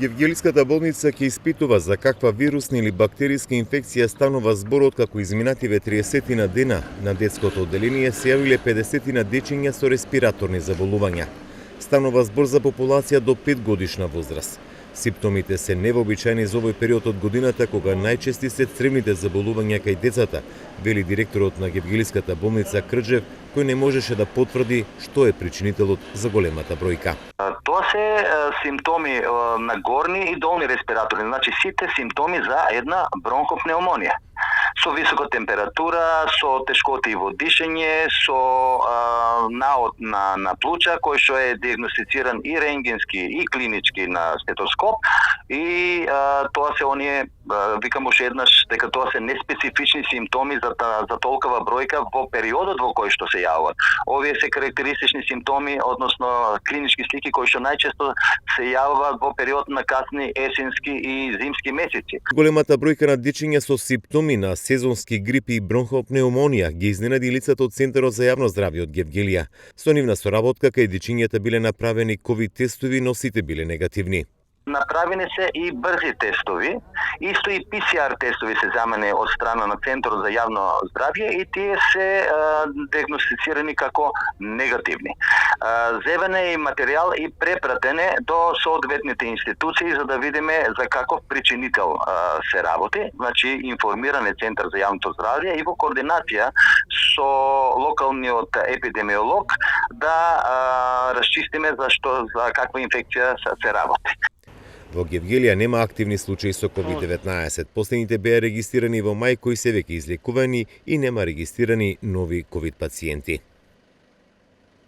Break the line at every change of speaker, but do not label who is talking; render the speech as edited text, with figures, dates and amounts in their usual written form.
Гевгелиската болница ќе испитува за каква вирусна или бактериска инфекција станува зборот како изминативе 30 на дена на детското одделение се јавиле 50 на дечиња со респираторни заболувања. Станува збор за популација до 5 годишна возраст. Симптомите се невообичаени за овој период од годината кога најчести се цревните заболувања кај децата, вели директорот на Гевгелиската болница Крџев, кој не можеше да потврди што е причинителот за големата бројка.
Тоа се симптоми на горни и долни респираторни, значи сите симптоми за една бронхопнеумонија. Со висока температура, со тешкоти во дишење, со наод на плуча, кој што е диагностициран и рентгенски и клинички на стетоскоп, и тоа се оние, викам уште еднаш, дека тоа се неспецифични симптоми за толкова бројка во периодот во кој што се јавуваат. Овие се карактеристични симптоми, односно клинички слики кои што најчесто се јавуваат во период на касни есенски и зимски месеци.
Големата бројка на дечиња со симптоми на сезонски грипи и бронхопнеумонија ги изненади лицата од Центарот за јавно здравје од Гевгелија. Со нивна соработка кај дечињата биле направени ковид тестови, но сите биле негативни.
Направени се и брзи тестови, исто и ПСР тестови се замени од страна на Центарот за јавно здравје и тие се диагностицирани како негативни. Зевен е и материјал и препратене до соодветните институции за да видиме за каков причинител се работи, значи информиран е Центар за јавното здравје и во координација со локалниот епидемиолог да расчистиме за каква инфекција се работи.
Во Гевгелија нема активни случаи со COVID-19. Последните беа регистрирани во мај кои се веќе излекувани и нема регистрирани нови COVID пациенти.